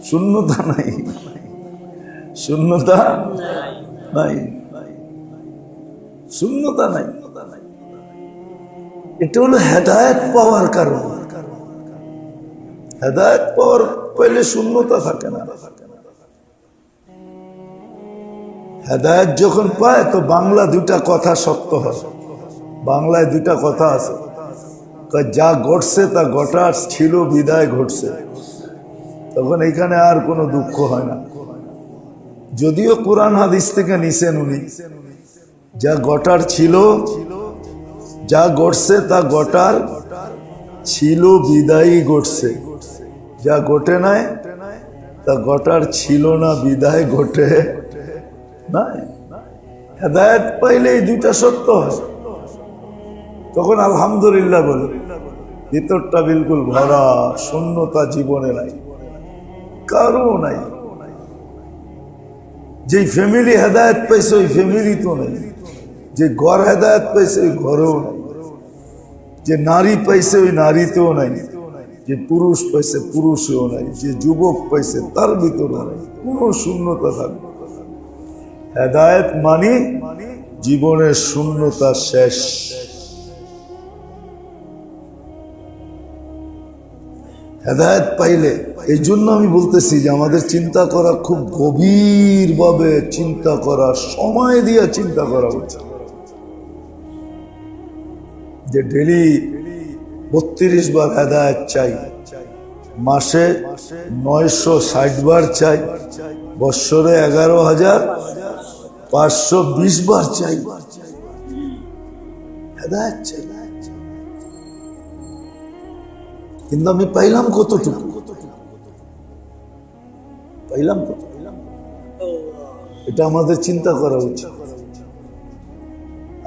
শূন্যতা নাই, শূন্যতা নাই, শূন্যতা নাই। এটা হলো হেদায়েত পাওয়ার কারণ। হেদায়েত পাওয়ার পেলে শূন্যতা থাকে না। হেদায়েত যখন পায় তো বাংলা দুটা কথা সত্য হয়। বাংলায় দুটা কথা আছে, যা ঘটছে তা ঘটার ছিল বিদায় ঘটছে। তখন এখানে আর কোনো দুঃখ হয় না। যদিও কোরআন হাদিস থেকে নিছেন উনি, যা ঘটার ছিল, যা ঘটছে তা ঘটার ছিল বিদায়ই ঘটছে। যা ঘটে নাই তা ঘটার ছিল না বিদায় ঘটে নাই। হেদায়েত পাইলে এই দুইটা সত্য হয়, তখন আলহামদুলিল্লাহ বলে। ভিতরটা বিলকুল ভরা, শূন্যতা জীবনে নাই, কারো নাই। যে ফ্যামিলি হেদায়েত পাইছে ওই ফ্যামিলি তো নেই, যে ঘর হেদায়েত পাইছে ওই ঘরেও নাই, যে নারী পাইছে ওই নারীতেও নাই, যে পুরুষ পাইছে পুরুষেও নাই, যে যুবক পাইছে তার ভিতরে নাই, কোনো শূন্যতা থাকবে। হেদায়েত মানে জীবনের শূন্যতা শেষ। হেদায়েত পাইলে, এই জন্য আমি বলতেছি যে আমাদের চিন্তা করা, খুব গভীর ভাবে চিন্তা করা, সময় দিয়ে চিন্তা করা উচিত। যে ডেলি 32 বার হেদায়েত চাই, মাসে 960 বার চাই, বৎসরে 11,520 বার চাই হেদায়েত চাই। কিন্তু আমি পাইলাম কতটুকু, পাইলাম কত, এটা আমাদের চিন্তা করা উচিত।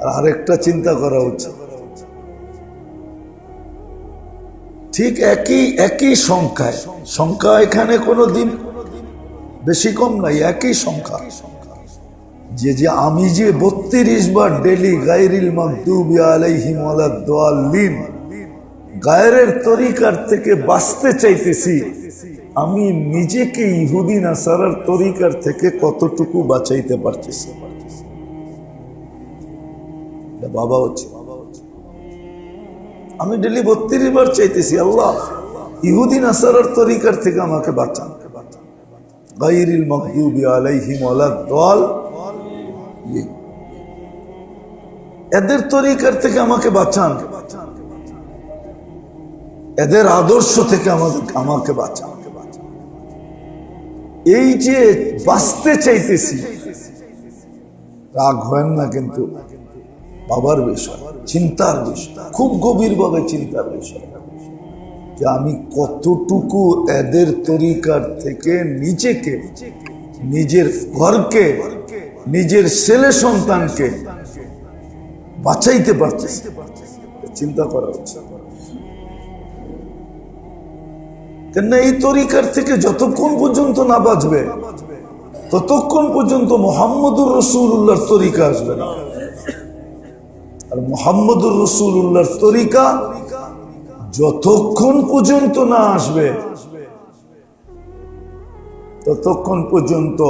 আর আরেকটা চিন্তা করা উচিত, ঠিক একই সংখ্যায়, সংখ্যা এখানে কোনো দিন বেশি কম নাই, একই সংখ্যা। যে আমি যে 32 বার ডেলি গায়রিল মাগদুবি আলাইহিম ওয়ালাদ-দাল্লিন গায়রের তরিকার থেকে বাঁচতে চাইতেছি, আমি নিজেকে ইহুদি নাসারার তরিকার থেকে কতটুকু বাঁচাইতে পারতেছি। বাবা হচ্ছে, আমি ডেলি 32 বার চাইতেছি, আল্লাহ ইহুদি নাসারার তরিকার থেকে আমাকে বাঁচান, গায়রিল মাগদুবি আলাইহিম ওয়ালাদ-দাল্লিন, এদের তরিকার থেকে আমাকে বাঁচান, এদের আদর্শ থেকে আমাকে বাঁচান। এই যে বাঁচতে চাইতেছি, রাগ হয় না কিন্তু বাবার বিষয়, চিন্তার বিষয়, খুব গভীরভাবে চিন্তার বিষয়, যে আমি কতটুকু এদের তরিকার থেকে নিজেকে, নিজের ঘরকে, নিজের ছেলে সন্তানকে বাঁচাইতে পারতেছি। চিন্তা করা উচিত। কেন এই তরিকার থেকে যতক্ষণ পর্যন্ত না বাঁচবে ততক্ষণ পর্যন্ত মুহাম্মদুর রাসূলুল্লাহর তরিকা আসবে না। আর মুহাম্মদুর রাসূলুল্লাহর তরিকা যতক্ষণ পর্যন্ত না আসবে ততক্ষণ পর্যন্ত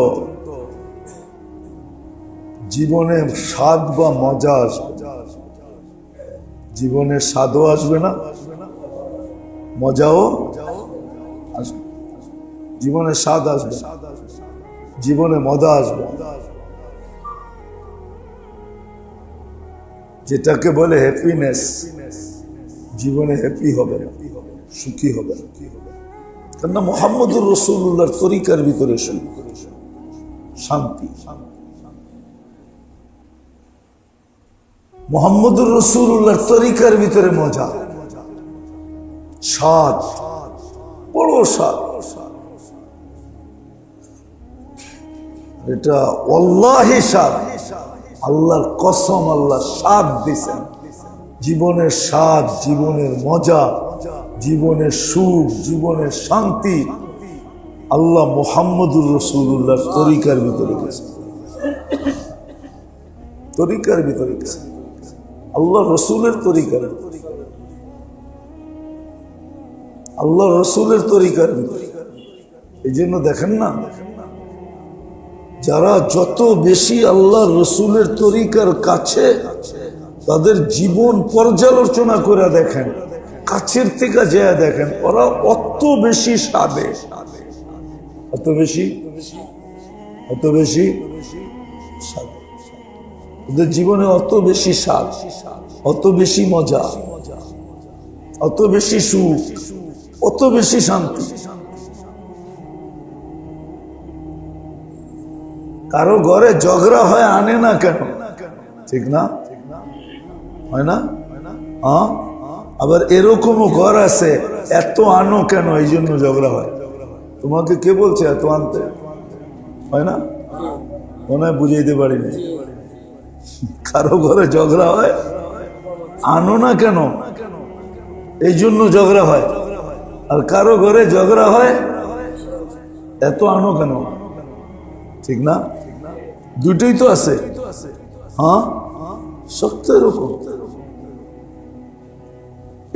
জীবনে স্বাদ বা মজা আসবে। জীবনের স্বাদও আসবে না, মজাও আসবে। জীবনে স্বাদ আসবে, জীবনে মজা আসবে, যেটাকে বলে হ্যাপিনেস, জীবনে হ্যাপি হবে না, সুখী হবে না। কেননা মুহাম্মদুর রাসূলুল্লাহর তরিকার ভিতরে শান্তি, মুহাম্মদুর রাসূলুল্লাহর তরিকার ভিতরে মজা, স্বাদ, বড় স্বাদ। এটা ওয়াল্লাহি স্বাদ, আল্লাহর কসম, আল্লাহ স্বাদ দিয়েছেন। জীবনের স্বাদ, জীবনের মজা, জীবনের সুখ, জীবনের শান্তি আল্লাহ মুহাম্মদুর রাসূলুল্লাহর তরিকার ভিতরে গেছে, তরিকার ভিতরে গেছে, আল্লাহ রসুলের তরিকার, আল্লাহ রসুলের তরিকার ভিতরে। এই জন্য দেখেন না, যারা যত বেশি আল্লাহ রসুলের তরিকার কাছে, তাদের জীবন পর্যালোচনা করে দেখেন, কাছের থেকে যায় দেখেন, ওরা অত বেশি সাদে, অত বেশি সাদে, ওদের জীবনে অত বেশি স্বাদ, অত বেশি মজা, অত বেশি সুখ, অত বেশি শান্তি। কারো ঘরে ঝগড়া হয় আনে না কেন? ঠিক না? হয় না? আবার এরকমও ঘর আছে, এত আনো কেন, এই জন্য ঝগড়া হয়। তোমাকে কে বলছে এত আনতে? হয় না? মনে হয় বুঝাইতে পারিনি। কারো ঘরে ঝগড়া হয় আনো না কেন, এই জন্য ঝগড়া হয়। আর কারো ঘরে ঝগড়া হয় এত আনো কেন। ঠিক না? দুটোই তো আছে। হ্যাঁ, সত্য এরকম।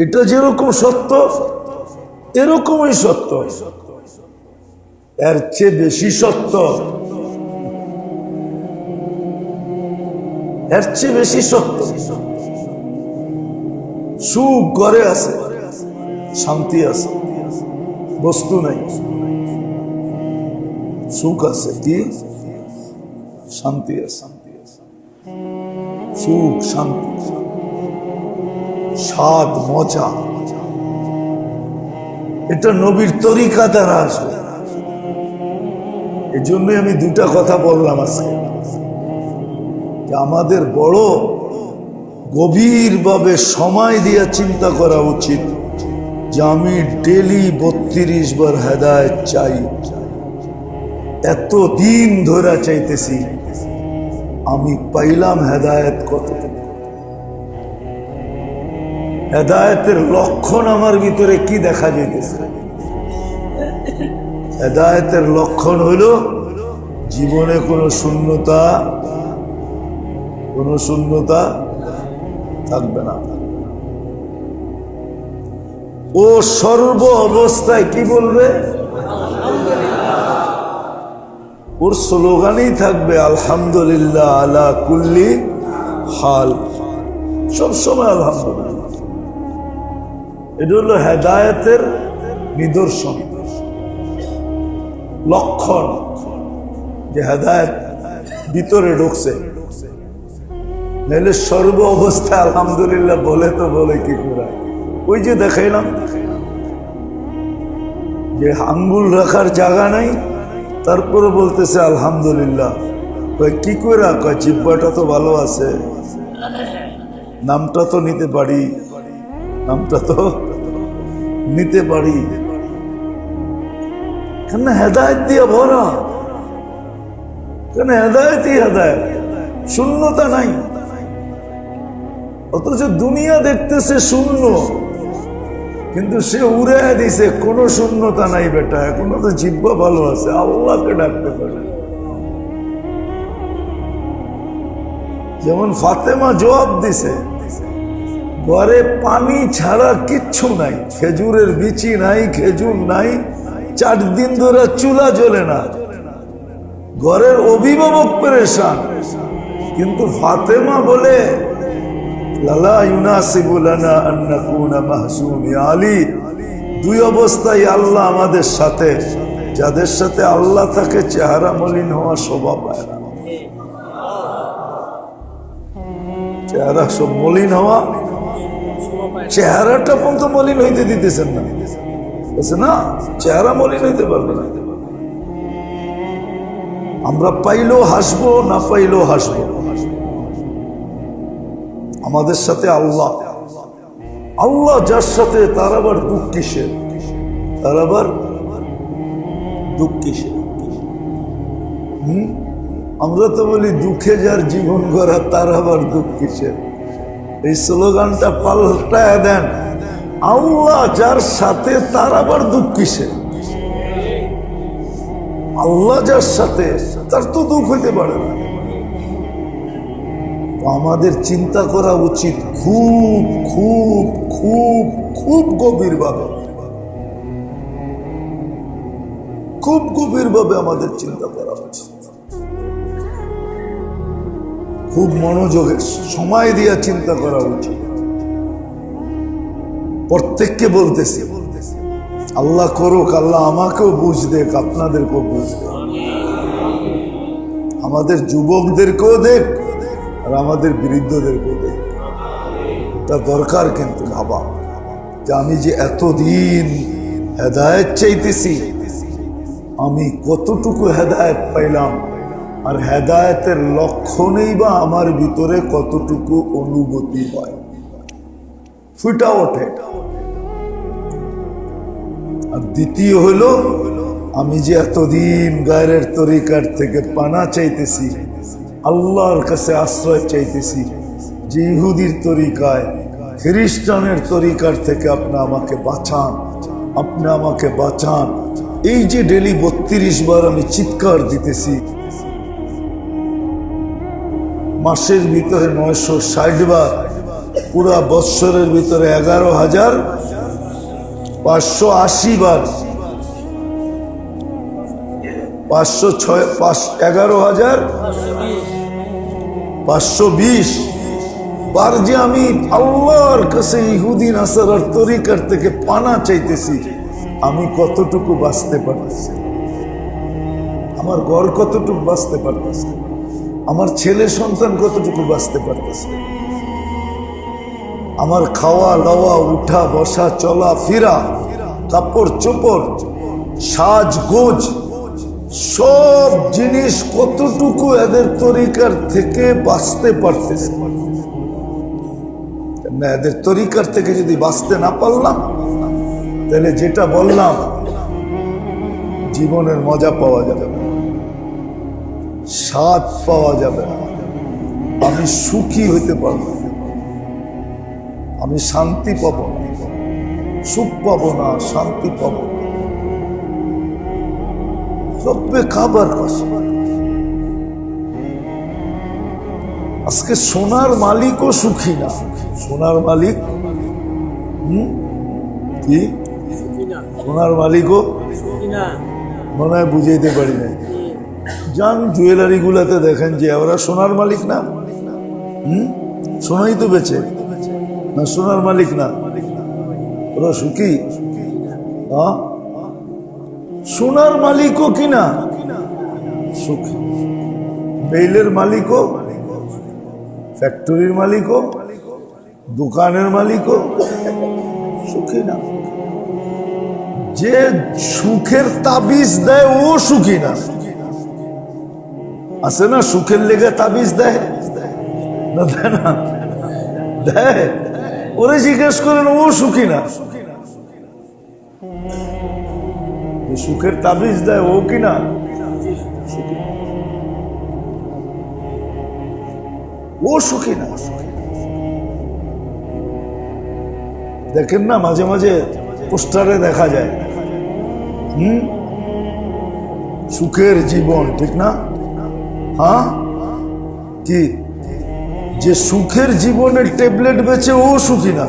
এটা যেরকম সত্য, এরকমই সত্য, এর চেয়ে বেশি সত্য, এর চেয়ে বেশি সত্য। সুখ ঘরে আছে, শান্তি আছে, বস্তু নাই, সুখ আছে, কি শান্তি আছে, সুখ শান্তি, স্বাদ মজা, এটা নবীর তরিকা দ্বারা আসবে। এই জন্যই আমি দুটা কথা বললাম আজকে, যে আমাদের বড় গভীরভাবে সময় দিয়ে চিন্তা করা উচিত যে আমি ডেলি 32 বার হেদায়েত চাই, এত দিন ধরে চাইতেছি, আমি পাইলাম হেদায়েত কতটুকু? হেদায়েতের লক্ষণ আমার ভিতরে কি দেখা যাইতেছে? হেদায়েতের লক্ষণ হইল জীবনে কোনো শূন্যতা থাকবে না। ও সর্ব অবস্থায় কি বলবে? ওর স্লোগানই থাকবে আলহামদুলিল্লাহ আলা কুল্লি হাল, সবসময় আলহামদুলিল্লাহ। এটা হলো হেদায়েতের নিদর্শন, লক্ষণ, যে হেদায়েত ভিতরে ঢুকছে। নাহলে সর্ব অবস্থায় আলহামদুলিল্লাহ বলে তো বলে কি করে? ওই যে দেখাইলাম যে আঙ্গুল রাখার জায়গা নাই, তারপরে বলতেছে আলহামদুলিল্লাহ। কি করে? জিব্বাটা তো ভালো আছে, নামটা তো নিতে পারি, কেন হেদায়েত দিয়ে ভরা, কেন হেদায়েতই হেদায়েত, শূন্যতা নাই। অথচ দুনিয়া দেখতেছে শূন্য, কিন্তু সে উড়ে দিছে, কোনো শূন্যতা নাই বেটা, এখনো তো জিব্বা ভালো আছে, আল্লাহকে ডাকতে পারে। যেমন ফাতেমা জবাব দিছে, ঘরে পানি ছাড়া কিচ্ছু নাই, খেজুরের বিচি নাই, খেজুর নাই, 4 দিন ধরে চুলা জ্বলে না, ঘরের অভিভাবক পেরেশান, কিন্তু ফাতেমা বলে লালা ইউনাসিবু লানা আন নাকুনা মাহজুন ইয়া আলী। 2 অবস্থায় আল্লাহ আমাদের সাথে, যাদের সাথে আল্লাহ থাকে চেহারা মলিন হওয়া স্বভাব হয় না, চেহারা সব মলিন হওয়া, চেহারাটা পর্যন্ত মলিন হইতে দিতেছেন না, বলছে না চেহারা মলিন হইতে পারবে না। আমরা পাইলেও হাসবো, না পাইলেও হাসবো, আমাদের সাথে আল্লাহ। আল্লাহ যার সাথে, তার আবার দুঃখ কিসের? আমরা তো বলি দুঃখে যার জীবন গড়া, তার আবার দুঃখ কিসের? এই স্লোগানটা পাল্টায় দেন, আল্লাহ যার সাথে, তার আবার দুঃখ কিসের? আল্লাহ যার সাথে, তার তো দুঃখ হইতে পারে না। আমাদের চিন্তা করা উচিত খুব খুব খুব খুব গভীরভাবে, খুব গভীরভাবে আমাদের চিন্তা করা উচিত, খুব মনোযোগে সময় দিয়ে চিন্তা করা উচিত। প্রত্যেককে বলতেছি, আল্লাহ করুক, আল্লাহ আমাকেও বুঝ দেখ, আপনাদেরকেও বুঝ দেখ, আমাদের যুবকদেরকেও দেখ আর আমাদের বৃদ্ধদেরকেও দেখ। এটা দরকার কিন্তু ভাবা যে আমি যে এতদিন হেদায়েত চাইতেছি, আমি কতটুকু হেদায়েত পাইলাম, আর হেদায়েতের লক্ষণেই বা আমার ভিতরে কতটুকু অনুভূতি হয়, ফুটা ওঠে। আর দ্বিতীয় হলো, আমি যে এতদিন গায়রের তরিকার থেকে পানা চাইতেছি, আল্লাহর কাছে আশ্রয় চাইতেছি, যে ইহুদির তরিকায়, খ্রিস্টানের তরিকার থেকে আপনি আমাকে বাঁচান, আপনি আমাকে বাঁচান, এই যে ডেলি 32 বার আমি চিৎকার দিতেছি, মাসের ভিতরে 960 বার, পুরা বৎসরের ভিতরে 11,580 বার, 11,520 বার যে আমি আল্লাহর কাছে ইহুদি নাসারার তরিকার থেকে পানা চাইতেছি, আমি কতটুকু বাঁচতে পারতেছি, আমার ঘর কতটুকু বাঁচতে পারতেছে, আমার ছেলে সন্তান কতটুকু বাঁচতে পারতেছে, আমার খাওয়া লওয়া, উঠা বসা, চলা ফিরা, কাপড় চোপড়, সাজগোজ, সব জিনিস কতটুকু এদের তরিকার থেকে বাঁচতে পারতেছে না। এদের তরিকার থেকে যদি বাঁচতে না পারলাম, তাহলে যেটা বললাম, জীবনের মজা পাওয়া যাবে না, স্বাদ পাওয়া যাবে না, আমি সুখী হইতে পারবো না, আমি শান্তি পাব না, সুখ পাবো না, শান্তি পাবো না। রব্বে খাবার আজকে সোনার মালিকও সুখী না। সোনার মালিক কি? সোনার মালিকও মনে হয় বুঝাইতে পারি না। যান জুয়েলারি গুলাতে দেখেন যে ওরা সোনার মালিক না, সোনাই তো বেচে না, সোনার মালিক না, ওরা সুখী। হ্যাঁ, সোনার মালিকও কিনা সুখী, মেইলের মালিকও, ফ্যাক্টরির মালিকও, দোকানের মালিকও সুখী না। যে সুখের তাবিজ দেয় ও সুখী না। আছে না সুখের লেগে তাবিজ দেয় না, দেয় না, দেয়, ওরে জিজ্ঞেস করেন, ও সুখী না। সুখের তাবিজ দেয় ও কিনা ও সুখী না। দেখেন না মাঝে মাঝে পোস্টারে দেখা যায়, সুখের জীবন, ঠিক না? হ্যাঁ, কি যে সুখের জীবনের ট্যাবলেট বেচে ও সুখী না।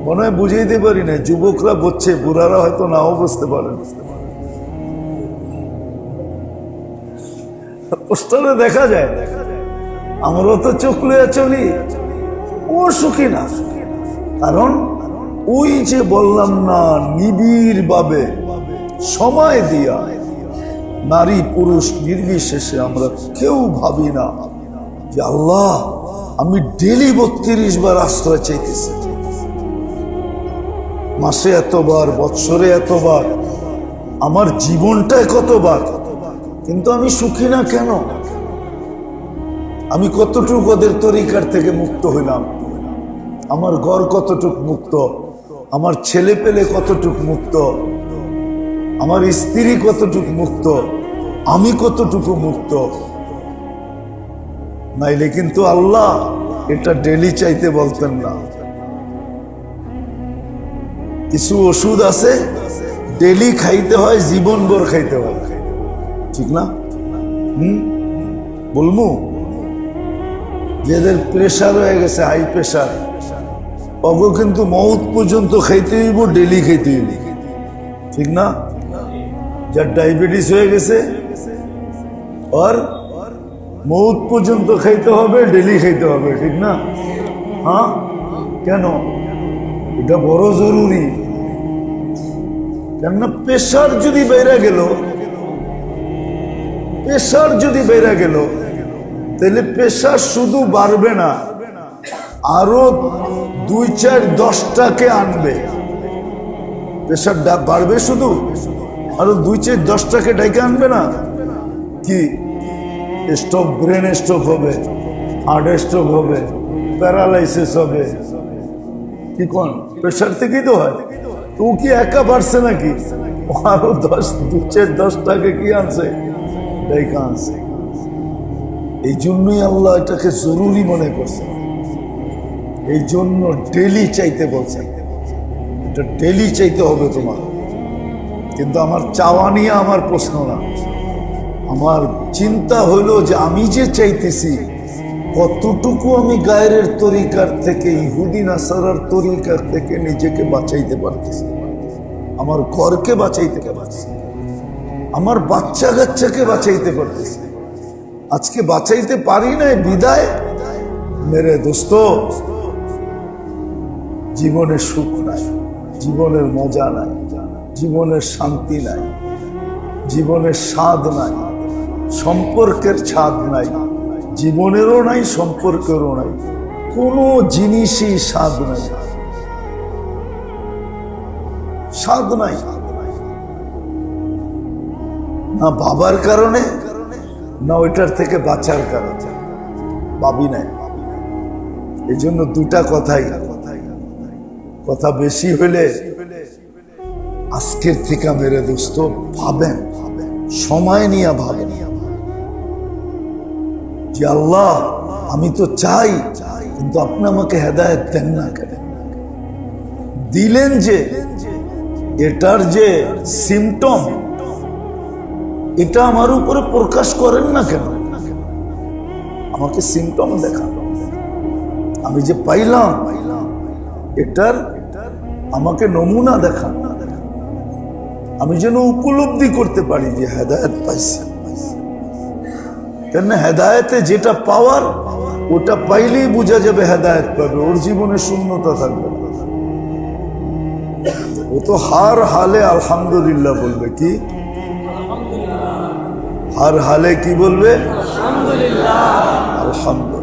মনে হয় বুঝাইতে পারি না, যুবকরা বুঝছে, বুড়ারা হয়তো নাও বুঝতে পারেন। পোস্টারে দেখা যায়, আমরা তো চোখ লইয়া চলি, ও সুখী না। কারণ ওই যে বললাম না, নিবিড় ভাবে সময় দিয়া, নারী পুরুষ নির্বিশেষে আমরা কেউ ভাবি না যে আল্লাহ আমি ডেলি 32 বার আশ্রয় চাইতেছি, মাসে এতবার, বৎসরে এতবার, আমার জীবনটায় কতবার, কিন্তু আমি সুখী না কেন? আমি কতটুকু ওদের তরিকার থেকে মুক্ত হইলাম, আমার ঘর কতটুক মুক্ত, আমার ছেলে পেলে কতটুক মুক্ত, আমার স্ত্রী কতটুক মুক্ত, আমি কতটুকু মুক্ত? নাইলে কিন্তু আল্লাহ এটা ডেলি চাইতে বলতেন না। কিছু ওষুধ আছে ডেলি খাইতে হয়, জীবনভর খাইতে হয়, ঠিক না? বলবো যাদের প্রেশার হয়ে গেছে, হাই প্রেশার, অগো কিন্তু মউত পর্যন্ত খাইতে হইব, ডেলি খাইতে হইব, ঠিক না? যার ডায়াবেটিস হয়ে গেছে আর মৌত পর্যন্ত খাইতে হবে, ডেলি খাইতে হবে, ঠিক না? হ্যাঁ, কেন? এটা বড় জরুরি। কেননা প্রেশার যদি বেড়ে গেল, প্রেশার যদি বেড়ে গেল, তাহলে প্রেশার শুধু বাড়বে না, আরো 2-4-10টাকে আনবে। প্রেশার বাড়বে শুধু, আরো 2-4-10টাকে ডেকে আনবে না? কি স্ট্রোক, ব্রেন স্ট্রোক হবে, হার্ট স্ট্রোক হবে, প্যারালাইসিস হবে। কি কোন প্রেশার থেকেই তো হয়। তো কি একা বাড়ছে নাকি? আরো 2-4-10টাকে কি আনছে, ডেকে আনছে। এই জন্যই আল্লাহ এটাকে জরুরি মনে করছে, এই জন্য ডেলি চাইতে বলছে। এটা ডেলি চাইতে হবে তোমার। কিন্তু আমার চাওয়া নিয়ে আমার প্রশ্ন না, আমার চিন্তা হলো যে আমি যে চাইতেছি কতটুকু আমি গায়ের তরিকার থেকে, ইহুদি নাসারার তরিকার থেকে নিজেকে বাঁচাইতে পারতেছি, আমার ঘরকে বাঁচাইতে পারতেছি, আমার বাচ্চা কাচ্চাকে বাঁচাইতে পারতেছি। আজকে বাঁচাইতে পারি না, বিদায় মেরে দোস্ত, জীবনের সুখ নাই, জীবনের মজা নাই, জীবনের শান্তি নাই, জীবনের স্বাদ নাই, সম্পর্কের স্বাদ নাই, জীবনেরও নাই, সম্পর্কেরও নাই, কোনো জিনিসই স্বাদ নাই, স্বাদ নাই। না বাবার কারণে, না ওইটার থেকে বাঁচার কারণে, ভাবি নাই। এই জন্য দুটা কথাই, কথা বেশি হলে আজকের থেকে মেরে দোস্ত ভাবেন, সময় নিয়ে ভাবেন যে আল্লাহ আমি তো চাই, কিন্তু আপনি আমাকে হেদায়েত দেন না কেন? দিলেন যে এটার যে সিমটম, এটা আমার উপরে প্রকাশ করেন না কেন? আমাকে সিমটম দেখান, আমি যে পাইলাম এটার আমাকে নমুনা দেখান, আমি যেন উপলব্ধি করতে পারি যে হেদায়েত পাইছি। কেন হেদায়েতে যেটা পাওয়ার, ওটা পাইলেই বোঝা যাবে হেদায়েত পাবে, ওর জীবনে শূন্যতা থাকবে না। ও তো হার হালে আলহামদুলিল্লাহ বলবে। কি হার হালে কি বলবে? আলহামদুলিল্লাহ।